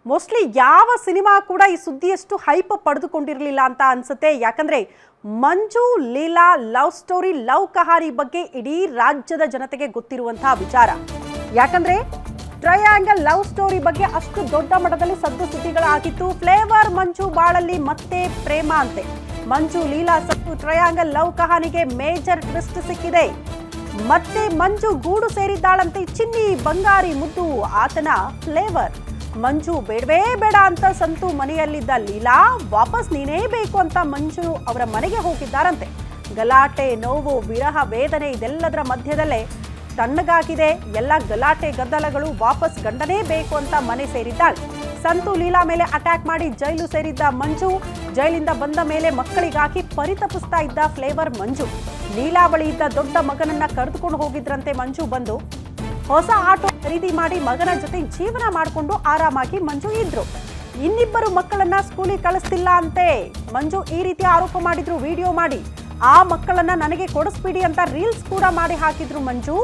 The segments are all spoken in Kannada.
ಮೋಸ್ಟ್ಲಿ ಯಾವ ಸಿನಿಮಾ ಕೂಡ ಈ ಸುದ್ದಿಯಷ್ಟು ಹೈಪ್ ಪಡೆದುಕೊಂಡಿರಲಿಲ್ಲ ಅಂತ ಅನ್ಸುತ್ತೆ. ಯಾಕಂದ್ರೆ ಮಂಜು ಲೀಲಾ ಲವ್ ಸ್ಟೋರಿ, ಲವ್ ಕಹಾನಿ ಬಗ್ಗೆ ಇಡೀ ರಾಜ್ಯದ ಜನತೆಗೆ ಗೊತ್ತಿರುವಂತಹ ವಿಚಾರ. ಯಾಕಂದ್ರೆ ಟ್ರಯಾಂಗಲ್ ಲವ್ ಸ್ಟೋರಿ ಬಗ್ಗೆ ಅಷ್ಟು ದೊಡ್ಡ ಮಟ್ಟದಲ್ಲಿ ಸದ್ದು ಸುದ್ದಿಗಳಾಗಿತ್ತು. ಫ್ಲೇವರ್ ಮಂಜು ಬಾಳಲ್ಲಿ ಮತ್ತೆ ಪ್ರೇಮ ಅಂತೆ. ಮಂಜು ಲೀಲಾ ಸತ್ತು ಟ್ರಯಾಂಗಲ್ ಲವ್ ಕಹಾನಿಗೆ ಮೇಜರ್ ಟ್ವಿಸ್ಟ್ ಸಿಕ್ಕಿದೆ. ಮತ್ತೆ ಮಂಜು ಗೂಡು ಸೇರಿದ್ದಾಳಂತೆ. ಚಿನ್ನಿ ಬಂಗಾರಿ ಮುದ್ದು ಆತನ ಫ್ಲೇವರ್. ಮಂಜು ಬೇಡವೇ ಬೇಡ ಅಂತ ಸಂತು ಮನೆಯಲ್ಲಿದ್ದ ಲೀಲಾ ವಾಪಸ್ ನೀನೇ ಬೇಕು ಅಂತ ಮಂಜು ಅವರ ಮನೆಗೆ ಹೋಗಿದ್ದಾರಂತೆ. ಗಲಾಟೆ, ನೋವು, ವಿರಹ, ವೇದನೆ ಇದೆಲ್ಲದರ ಮಧ್ಯದಲ್ಲೇ ತಣ್ಣಗಾಗಿದೆ. ಎಲ್ಲ ಗಲಾಟೆ ಗದ್ದಲಗಳು. ವಾಪಸ್ ಗಂಡನೇ ಬೇಕು ಅಂತ ಮನೆ ಸೇರಿದ್ದಾಳೆ. ಸಂತು ಲೀಲಾ ಮೇಲೆ ಅಟ್ಯಾಕ್ ಮಾಡಿ ಜೈಲು ಸೇರಿದ್ದ ಮಂಜು, ಜೈಲಿಂದ ಬಂದ ಮೇಲೆ ಮಕ್ಕಳಿಗಾಗಿ ಪರಿತಪಿಸ್ತಾ ಇದ್ದ ಫ್ಲೇವರ್ ಮಂಜು. ಲೀಲಾ ಬಳಿ ಇದ್ದ ದೊಡ್ಡ ಮಗನನ್ನ ಕರೆದುಕೊಂಡು ಹೋಗಿದ್ರಂತೆ. ಮಂಜು ಬಂದು ಹೊಸ ಆಟೋ ಖರೀದಿ ಮಾಡಿ ಮಗನ ಜೊತೆ ಜೀವನ ಮಾಡಿಕೊಂಡು ಆರಾಮಾಗಿ ಮಂಜು ಇದ್ರು. ಇನ್ನಿಬ್ಬರು ಮಕ್ಕಳನ್ನ ಸ್ಕೂಲಿಗೆ ಕಳಿಸ್ತಿಲ್ಲ ಅಂತೆ. ಮಂಜು ಈ ರೀತಿ ಆರೋಪ ಮಾಡಿದ್ರು ವಿಡಿಯೋ ಮಾಡಿ. ಆ ಮಕ್ಕಳನ್ನ ನನಗೆ ಕೊಡಿಸ್ಬಿಡಿ ಅಂತ ರೀಲ್ಸ್ ಕೂಡ ಮಾಡಿ ಹಾಕಿದ್ರು ಮಂಜು.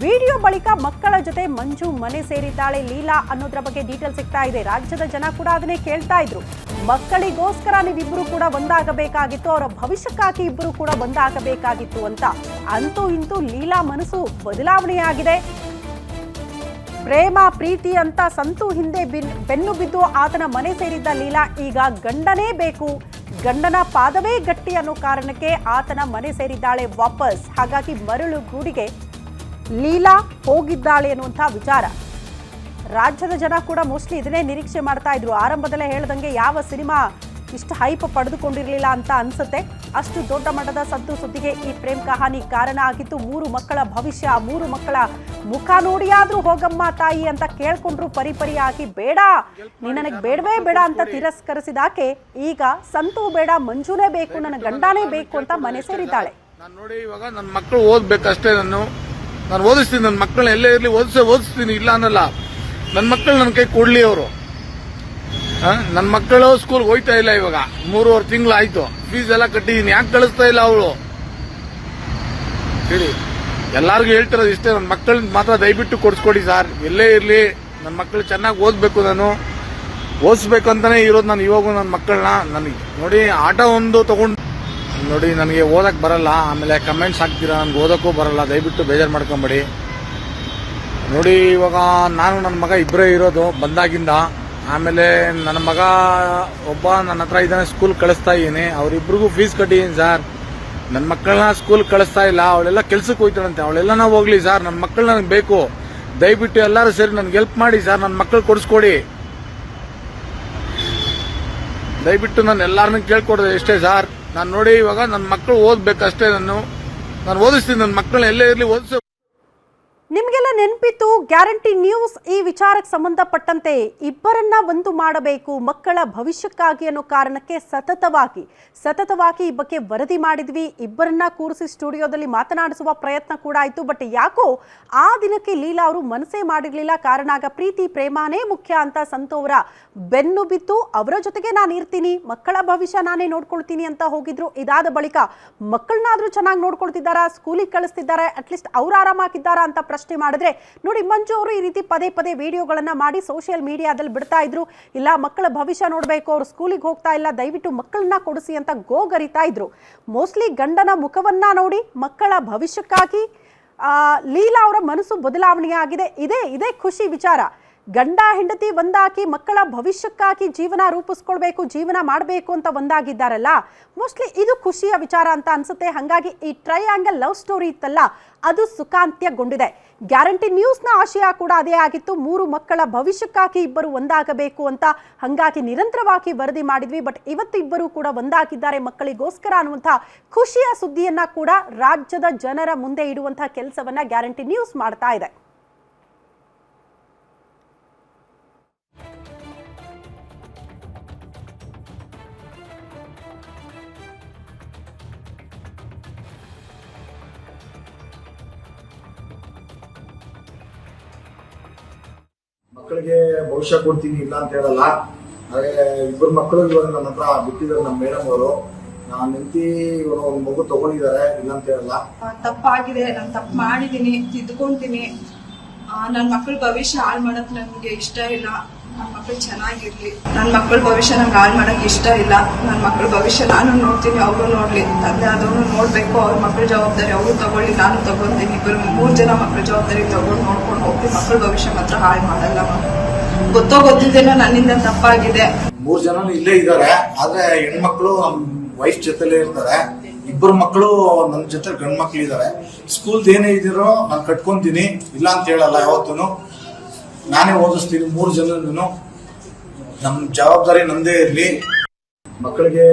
ವಿಡಿಯೋ ಬಳಿಕ ಮಕ್ಕಳ ಜೊತೆ ಮಂಜು ಮನೆ ಸೇರಿದ್ದಾಳೆ ಲೀಲಾ ಅನ್ನೋದ್ರ ಬಗ್ಗೆ ಡೀಟೇಲ್ ಸಿಗ್ತಾ ಇದೆ. ರಾಜ್ಯದ ಜನ ಕೂಡ ಅದನ್ನೇ ಕೇಳ್ತಾ ಇದ್ರು. ಮಕ್ಕಳಿಗೋಸ್ಕರ ನೀವಿಬ್ರು ಕೂಡ ಒಂದಾಗಬೇಕಾಗಿತ್ತು, ಅವರ ಭವಿಷ್ಯಕ್ಕಾಗಿ ಇಬ್ಬರು ಕೂಡ ಒಂದಾಗಬೇಕಾಗಿತ್ತು ಅಂತ. ಅಂತೂ ಇಂತೂ ಲೀಲಾ ಮನಸ್ಸು ಬದಲಾವಣೆಯಾಗಿದೆ. ಪ್ರೇಮ ಪ್ರೀತಿ ಅಂತ ಸಂತು ಹಿಂದೆ ಬೆನ್ನು ಬಿದ್ದು ಆತನ ಮನೆ ಸೇರಿದ್ದ ಲೀಲಾ ಈಗ ಗಂಡನೇ ಬೇಕು, ಗಂಡನ ಪಾದವೇ ಗಟ್ಟಿ ಅನ್ನೋ ಕಾರಣಕ್ಕೆ ಆತನ ಮನೆ ಸೇರಿದ್ದಾಳೆ ವಾಪಸ್. ಹಾಗಾಗಿ ಮರಳು ಗೂಡಿಗೆ ಲೀಲಾ ಹೋಗಿದ್ದಾಳೆ ಅನ್ನುವಂಥ ವಿಚಾರ. ರಾಜ್ಯದ ಜನ ಕೂಡ ಮೋಸ್ಟ್ಲಿ ಇದನ್ನೇ ನಿರೀಕ್ಷೆ ಮಾಡ್ತಾ ಇದ್ರು. ಆರಂಭದಲ್ಲೇ ಹೇಳ್ದಂಗೆ ಯಾವ ಸಿನಿಮಾ ಇಷ್ಟು ಹೈಪ್ ಪಡೆದುಕೊಂಡಿರಲಿಲ್ಲ ಅಂತ ಅನ್ಸುತ್ತೆ. ಅಷ್ಟು ದೊಡ್ಡ ಮಟ್ಟದ ಸದ್ದು ಸುದ್ದಿಗೆ ಈ ಪ್ರೇಮ್ ಕಹಾನಿ ಕಾರಣ ಆಗಿತ್ತು. 3 ಮಕ್ಕಳ ಭವಿಷ್ಯ, 3 ಮಕ್ಕಳ ಮುಖ ನೋಡಿಯಾದ್ರೂ ಹೋಗಮ್ಮ ತಾಯಿ ಅಂತ ಕೇಳ್ಕೊಂಡ್ರು ಪರಿಪರಿಯಾಗಿ. ಬೇಡ, ನೀ ನನಗೆ ಬೇಡವೇ ಬೇಡ ಅಂತ ತಿರಸ್ಕರಿಸಿದಾಕೆ ಈಗ ಸಂತು ಬೇಡ, ಮಂಜುನೇ ಬೇಕು, ನನ್ನ ಗಂಡನೇ ಬೇಕು ಅಂತ ಮನೆ ಸೇರಿದ್ದಾಳೆ. ನಾನು ನೋಡಿ, ಇವಾಗ ನನ್ನ ಮಕ್ಕಳು ಓದ್ಬೇಕಷ್ಟೇ. ನಾನು ಓದಿಸ್ತೀನಿ, ನನ್ನ ಮಕ್ಕಳನ್ನ ಎಲ್ಲೇ ಇರಲಿ ಓದಿಸ್ತೀನಿ, ಇಲ್ಲ ಅನ್ನಲ್ಲ. ನನ್ನ ಮಕ್ಕಳು ನನ್ನ ಕೈ ಕೊಡ್ಲಿ ಅವರು. ನನ್ನ ಮಕ್ಕಳು ಸ್ಕೂಲ್ಗೆ ಹೋಯ್ತಾ ಇಲ್ಲ. ಇವಾಗ 3.5 ತಿಂಗಳಾಯ್ತು. ಫೀಸ್ ಎಲ್ಲ ಕಟ್ಟಿದೀನಿ. ಯಾಕೆ ಕಳಿಸ್ತಾ ಇಲ್ಲ ಅವಳು ಹೇಳಿ? ಎಲ್ಲಾರ್ಗು ಹೇಳ್ತಿರೋದು ಇಷ್ಟೇ, ನನ್ನ ಮಕ್ಕಳನ್ನ ಮಾತ್ರ ದಯವಿಟ್ಟು ಕೊಡಿಸ್ಕೊಡಿ ಸರ್. ಎಲ್ಲೇ ಇರ್ಲಿ ನನ್ನ ಮಕ್ಕಳು ಚೆನ್ನಾಗಿ ಓದ್ಬೇಕು. ನಾನು ಓದಿಸ್ಬೇಕು ಅಂತಾನೆ ಇರೋದು. ನಾನು ಇವಾಗ ನನ್ನ ಮಕ್ಕಳನ್ನ ನನಗೆ ನೋಡಿ ಆಟ ಒಂದು ತಗೊಂಡು ನೋಡಿ, ನನಗೆ ಓದಕ್ ಬರಲ್ಲ. ಆಮೇಲೆ ಕಮೆಂಟ್ಸ್ ಹಾಕ್ತೀರಾ, ನನ್ಗೆ ಓದಕ್ಕೂ ಬರಲ್ಲ. ದಯವಿಟ್ಟು ಬೇಜಾರು ಮಾಡ್ಕೊಂಬೇಡಿ. ನೋಡಿ, ಇವಾಗ ನಾನು ನನ್ನ ಮಗ ಇಬ್ಬರೇ ಇರೋದು ಬಂದಾಗಿಂದ. ಆಮೇಲೆ ನನ್ನ ಮಗ ಒಬ್ಬ ನನ್ನ ಹತ್ರ ಇದ್ದಾನೆ, ಸ್ಕೂಲ್ ಕಳಿಸ್ತಾ ಇದ್ದೀನಿ. ಅವರಿಬ್ರಿಗೂ ಫೀಸ್ ಕಟ್ಟಿದ್ದೀನಿ ಸರ್. ನನ್ನ ಮಕ್ಕಳನ್ನ ಸ್ಕೂಲ್ ಕಳಿಸ್ತಾ ಇಲ್ಲ. ಅವಳೆಲ್ಲ ಕೆಲ್ಸಕ್ಕೆ ಹೋಗ್ತಾಳಂತೆ. ಅವಳೆಲ್ಲ ನಾವು ಹೋಗ್ಲಿ ಸರ್, ನನ್ನ ಮಕ್ಕಳು ನನಗೆ ಬೇಕು. ದಯವಿಟ್ಟು ಎಲ್ಲರೂ ಸೇರಿ ನನ್ಗೆ ಹೆಲ್ಪ್ ಮಾಡಿ ಸರ್, ನನ್ನ ಮಕ್ಕಳು ಕೊಡಿಸ್ಕೊಡಿ. ದಯವಿಟ್ಟು ನಾನು ಎಲ್ಲಾರನ್ನೂ ಕೇಳ್ಕೊಡೋದು ಎಷ್ಟೇ ಸರ್. ನಾನು ನೋಡಿ, ಇವಾಗ ನನ್ನ ಮಕ್ಕಳು ಓದ್ಬೇಕಷ್ಟೇ. ನಾನು ಓದಿಸ್ತೀನಿ, ನನ್ನ ಮಕ್ಕಳನ್ನ ಎಲ್ಲೇ ಇರಲಿ ಓದಿಸ. ನಿಮಗೆಲ್ಲ ನೆನಪಿತ್ತು ಗ್ಯಾರಂಟಿ ನ್ಯೂಸ್ ಈ ವಿಚಾರಕ್ಕೆ ಸಂಬಂಧಪಟ್ಟಂತೆ ಇಬ್ಬರನ್ನ ಒಂದು ಮಾಡಬೇಕು ಮಕ್ಕಳ ಭವಿಷ್ಯಕ್ಕಾಗಿ ಅನ್ನೋ ಕಾರಣಕ್ಕೆ ಸತತವಾಗಿ ಈ ಬಗ್ಗೆ ವರದಿ ಮಾಡಿದ್ವಿ. ಇಬ್ಬರನ್ನ ಕೂರಿಸಿ ಸ್ಟುಡಿಯೋದಲ್ಲಿ ಮಾತನಾಡಿಸುವ ಪ್ರಯತ್ನ ಕೂಡ ಆಯಿತು. ಬಟ್ ಯಾಕೋ ಆ ದಿನಕ್ಕೆ ಲೀಲಾ ಅವರು ಮನಸ್ಸೇ ಮಾಡಿರಲಿಲ್ಲ. ಕಾರಣ ಆಗ ಪ್ರೀತಿ ಪ್ರೇಮನೇ ಮುಖ್ಯ ಅಂತ ಸಂತು ಅವರ ಬೆನ್ನು ಬಿತ್ತು. ಅವರ ಜೊತೆಗೆ ನಾನು ಇರ್ತೀನಿ, ಮಕ್ಕಳ ಭವಿಷ್ಯ ನಾನೇ ನೋಡ್ಕೊಳ್ತೀನಿ ಅಂತ ಹೋಗಿದ್ರು. ಇದಾದ ಬಳಿಕ ಮಕ್ಕಳನ್ನಾದ್ರೂ ಚೆನ್ನಾಗಿ ನೋಡ್ಕೊಳ್ತಿದ್ದಾರಾ, ಸ್ಕೂಲಿಗೆ ಕಳಿಸ್ತಿದ್ದಾರೆ, ಅಟ್ಲೀಸ್ಟ್ ಅವ್ರು ಆರಾಮಾಗಿದ್ದಾರಾ ಅಂತ ಪ್ರಶ್ನೆ ಮಾಡಿದ್ರೆ ನೋಡಿ, ಮಂಜು ಅವರು ಈ ರೀತಿ ಪದೇ ಪದೇ ವಿಡಿಯೋಗಳನ್ನ ಮಾಡಿ ಸೋಷಿಯಲ್ ಮೀಡಿಯಾದಲ್ಲಿ ಬಿಡ್ತಾ ಇದ್ರು. ಇಲ್ಲ, ಮಕ್ಕಳ ಭವಿಷ್ಯ ನೋಡ್ಬೇಕು, ಅವ್ರು ಸ್ಕೂಲಿಗೆ ಹೋಗ್ತಾ ಇಲ್ಲ, ದಯವಿಟ್ಟು ಮಕ್ಕಳನ್ನ ಕೊಡಿಸಿ ಅಂತ ಗೋಗರಿತಾ ಇದ್ರು. ಮೋಸ್ಟ್ಲಿ ಗಂಡನ ಮುಖವನ್ನ ನೋಡಿ ಮಕ್ಕಳ ಭವಿಷ್ಯಕ್ಕಾಗಿ ಲೀಲಾ ಅವರ ಮನಸ್ಸು ಬದಲಾವಣೆಯಾಗಿದೆ. ಇದೇ ಖುಷಿ ವಿಚಾರ. ಗಂಡ ಹೆಂಡತಿ ಒಂದಾಗಿ ಮಕ್ಕಳ ಭವಿಷ್ಯಕ್ಕಾಗಿ ಜೀವನ ರೂಪಿಸ್ಕೊಳ್ಬೇಕು, ಜೀವನ ಮಾಡಬೇಕು ಅಂತ ಒಂದಾಗಿದ್ದಾರಲ್ಲ, ಮೋಸ್ಟ್ಲಿ ಇದು ಖುಷಿಯ ವಿಚಾರ ಅಂತ ಅನ್ಸುತ್ತೆ. ಹಾಗಾಗಿ ಈ ಟ್ರಯಾಂಗಲ್ ಲವ್ ಸ್ಟೋರಿ ಇತ್ತಲ್ಲ, ಅದು ಸುಖಾಂತ್ಯಗೊಂಡಿದೆ. ಗ್ಯಾರಂಟಿ ನ್ಯೂಸ್ನ ಆಶಯ ಕೂಡ ಅದೇ ಆಗಿತ್ತು, 3 ಮಕ್ಕಳ ಭವಿಷ್ಯಕ್ಕಾಗಿ ಇಬ್ಬರು ಒಂದಾಗಬೇಕು ಅಂತ. ಹಾಗಾಗಿ ನಿರಂತರವಾಗಿ ವರದಿ ಮಾಡಿದ್ವಿ. ಬಟ್ ಇವತ್ತು ಇಬ್ಬರು ಕೂಡ ಒಂದಾಗಿದ್ದಾರೆ ಮಕ್ಕಳಿಗೋಸ್ಕರ ಅನ್ನುವಂಥ ಖುಷಿಯ ಸುದ್ದಿಯನ್ನ ಕೂಡ ರಾಜ್ಯದ ಜನರ ಮುಂದೆ ಇಡುವಂತಹ ಕೆಲಸವನ್ನ ಗ್ಯಾರಂಟಿ ನ್ಯೂಸ್ ಮಾಡ್ತಾ ಇದೆ. ಮಕ್ಕಳಿಗೆ ಭವಿಷ್ಯ ಕೊಡ್ತೀನಿ, ಇಲ್ಲ ಅಂತ ಹೇಳಲ್ಲ. ಹಾಗೆ ಇಬ್ಬರು ಮಕ್ಕಳು ಇವಾಗ ನನ್ನ ಹತ್ರ ಬಿಟ್ಟಿದ್ದಾರೆ. ನಮ್ಮ ಮೇಡಮ್ ಅವರು ನಾನು ನಿಂತಿ ಇವಾಗ ಒಂದು ಮಗು ತಗೊಂಡಿದ್ದಾರೆ, ಇಲ್ಲ ಅಂತ ಹೇಳಲ್ಲ. ತಪ್ಪಾಗಿದೆ, ನಾನು ತಪ್ಪು ಮಾಡಿದೀನಿ, ತಿದ್ದುಕೊಂತೀನಿ. ನನ್ನ ಮಕ್ಕಳ ಭವಿಷ್ಯ ಹಾಳು ಮಾಡಕ್ ನನಗೆ ಇಷ್ಟ ಇಲ್ಲ. ನನ್ನ ಮಕ್ಕಳು ಚೆನ್ನಾಗಿರ್ಲಿ. ನನ್ನ ಮಕ್ಕಳ ಭವಿಷ್ಯ ನಂಗೆ ಹಾಳು ಮಾಡಕ್ ಇಷ್ಟ ಇಲ್ಲ. ನನ್ನ ಮಕ್ಕಳ ಭವಿಷ್ಯ ನಾನು ನೋಡ್ತೀನಿ, ಅವರು ನೋಡ್ಲಿ. ತಂದೆ ಆದವನು ನೋಡ್ಬೇಕು, ಅವ್ರ ಮಕ್ಕಳ ಜವಾಬ್ದಾರಿ ಅವರು ತಗೊಳ್ಳಿ, ನಾನು ತಗೊಂತೀನಿ. ಇಬ್ಬರು 3 ಜನ ಮಕ್ಕಳ ಜವಾಬ್ದಾರಿ ತಗೊಂಡು ನೋಡ್ಕೊಂಡು ಹೋಗ್ತೀನಿ. ಮಕ್ಕಳ ಭವಿಷ್ಯ ಮಾತ್ರ ಹಾಳು ಮಾಡಲ್ಲ. ಗೊತ್ತಿದ್ದೇನೋ ನನ್ನಿಂದ ತಪ್ಪಾಗಿದೆ. 3 ಜನ ಇಲ್ಲೇ ಇದ್ದಾರೆ, ಆದ್ರೆ ಹೆಣ್ಮಕ್ಳು ವೈಫ್ ಜೊತೆಲೇ ಇರ್ತಾರೆ. 2 ಮಕ್ಕಳು ನನ್ನ ಜೊತೆ ಗಂಡ್ ಮಕ್ಳು ಇದ್ದಾರೆ. ಸ್ಕೂಲ್ದು ಏನೇ ಇದಿರೋ ನಾನು ಕಟ್ಕೊಂತೀನಿ, ಇಲ್ಲ ಅಂತ ಹೇಳಲ್ಲ. ಯಾವತ್ತೂ ನಾನೇ ಓದಿಸ್ತೀನಿ 3 ಜನನು. ನಮ್ಮ ಜವಾಬ್ದಾರಿ ನಂದೇ ಇರ್ಲಿ. ಮಕ್ಕಳಿಗೆ